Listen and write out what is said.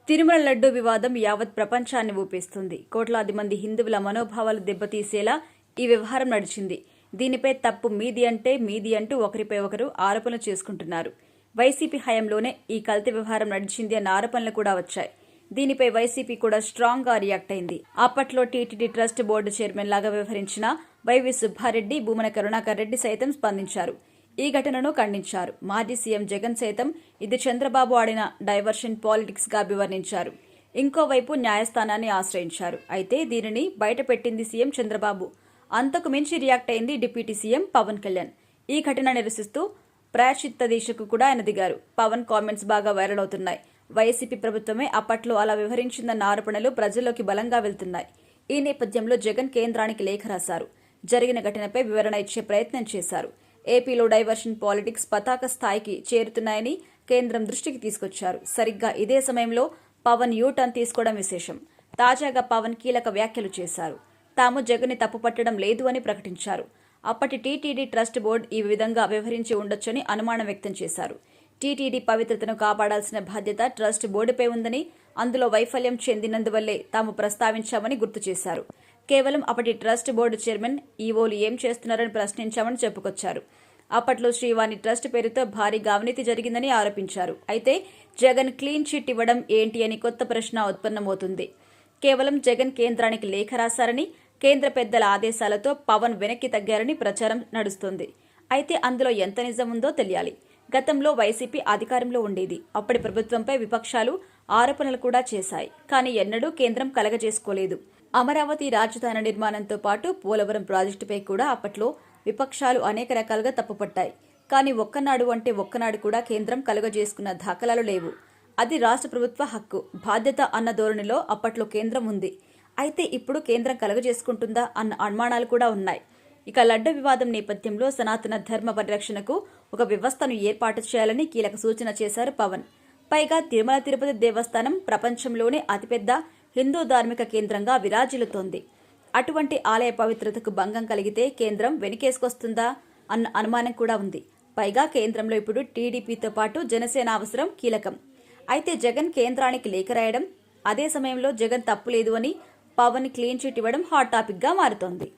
తిరుమల లడ్డూ వివాదం యావత్ ప్రపంచాన్ని ఊపేస్తుంది. కోట్లాది మంది హిందువుల మనోభావాలు దెబ్బతీసేలా ఈ వ్యవహారం నడిచింది. దీనిపై తప్పు మీది అంటూ ఒకరిపై ఒకరు ఆరోపణలు చేసుకుంటున్నారు. వైసీపీ హయాంలోనే ఈ కల్తీ వ్యవహారం నడిచింది అన్న ఆరోపణలు కూడా వచ్చాయి. దీనిపై వైసీపీ కూడా స్ట్రాంగ్ గా రియాక్ట్ అయింది. అప్పట్లో టీటీడీ ట్రస్ట్ బోర్డు చైర్మన్ లాగా వ్యవహరించిన వైవి సుబ్బారెడ్డి, భూమన కరుణాకర్ రెడ్డి సైతం స్పందించారు. ఈ ఘటనను ఖండించారు. మాజీ సీఎం జగన్ సైతం ఇది చంద్రబాబు ఆడిన డైవర్షన్ పాలిటిక్స్ గా అభివర్ణించారు. ఇంకోవైపు న్యాయస్థానాన్ని ఆశ్రయించారు. అయితే దీనిని బయటపెట్టింది సీఎం చంద్రబాబు. అంతకు మించి రియాక్ట్ అయింది డిప్యూటీ సీఎం పవన్ కళ్యాణ్. ఈ ఘటన నిరసిస్తూ ప్రాయశ్చిత్త దీక్షకు కూడా ఆయన దిగారు. పవన్ కామెంట్స్ బాగా వైరల్ అవుతున్నాయి. వైసీపీ ప్రభుత్వమే అప్పట్లో అలా వ్యవహరించిందన్న ఆరోపణలు ప్రజల్లోకి బలంగా వెళ్తున్నాయి. ఈ నేపథ్యంలో జగన్ కేంద్రానికి లేఖ రాశారు. జరిగిన ఘటనపై వివరణ ఇచ్చే ప్రయత్నం చేశారు. ఏపీలో డైవర్షన్ పాలిటిక్స్ పతాక స్థాయికి చేరుతున్నాయని కేంద్రం దృష్టికి తీసుకొచ్చారు. సరిగ్గా ఇదే సమయంలో పవన్ యూటర్న్ తీసుకోవడం విశేషం. తాజాగా పవన్ కీలక వ్యాఖ్యలు చేశారు. తాము జగన్ ని తప్పుపట్టడం లేదు అని ప్రకటించారు. అప్పటి టీటీడీ ట్రస్ట్ బోర్డు ఈ విధంగా వ్యవహరించి ఉండొచ్చని అనుమానం వ్యక్తం చేశారు. టీటీడీ పవిత్రతను కాపాడాల్సిన బాధ్యత ట్రస్ట్ బోర్డుపై ఉందని, అందులో వైఫల్యం చెందినందువల్లే తాము ప్రస్తావించామని గుర్తు చేశారు. కేవలం అప్పటి ట్రస్ట్ బోర్డు చైర్మన్, ఈవోలు ఏం చేస్తున్నారని ప్రశ్నించామని చెప్పుకొచ్చారు. అప్పట్లో శ్రీవాణి ట్రస్ట్ పేరుతో భారీగా అవినీతి జరిగిందని ఆరోపించారు. అయితే జగన్ క్లీన్ చిట్ ఇవ్వడం ఏంటి అని కొత్త ప్రశ్న ఉత్పన్నమవుతుంది. కేవలం జగన్ కేంద్రానికి లేఖ రాశారని, కేంద్ర పెద్దల ఆదేశాలతో పవన్ వెనక్కి తగ్గారని ప్రచారం నడుస్తోంది. అయితే అందులో ఎంత నిజం ఉందో తెలియాలి. గతంలో వైసీపీ అధికారంలో ఉండేది. అప్పటి ప్రభుత్వంపై విపక్షాలు ఆరోపణలు కూడా చేశాయి. కానీ ఎన్నడూ కేంద్రం కలగజేసుకోలేదు. అమరావతి రాజధాని నిర్మాణంతో పాటు పోలవరం ప్రాజెక్టుపై కూడా అప్పట్లో విపక్షాలు అనేక రకాలుగా తప్పుపట్టాయి. కానీ ఒక్కనాడు కూడా కేంద్రం కలుగజేసుకున్న దాఖలాలు లేవు. అది రాష్ట్ర ప్రభుత్వ హక్కు, బాధ్యత అన్న ధోరణిలో అప్పట్లో కేంద్రం ఉంది. అయితే ఇప్పుడు కేంద్రం కలుగజేసుకుంటుందా అన్న అనుమానాలు కూడా ఉన్నాయి. ఇక లడ్డు వివాదం నేపథ్యంలో సనాతన ధర్మ పరిరక్షణకు ఒక వ్యవస్థను ఏర్పాటు చేయాలని కీలక సూచన చేశారు పవన్. పైగా తిరుమల తిరుపతి దేవస్థానం ప్రపంచంలోనే అతిపెద్ద హిందూ ధార్మిక కేంద్రంగా విరాజిల్లుతోంది. అటువంటి ఆలయ పవిత్రతకు భంగం కలిగితే కేంద్రం వెనుకేసుకొస్తుందా అన్న అనుమానం కూడా ఉంది. పైగా కేంద్రంలో ఇప్పుడు టీడీపీతో పాటు జనసేన అవసరం కీలకం. అయితే జగన్ కేంద్రానికి లేఖ రాయడం, అదే సమయంలో జగన్ తప్పు లేదు అని పవన్ క్లీన్ చిట్ ఇవ్వడం హాట్ టాపిక్ గా మారుతోంది.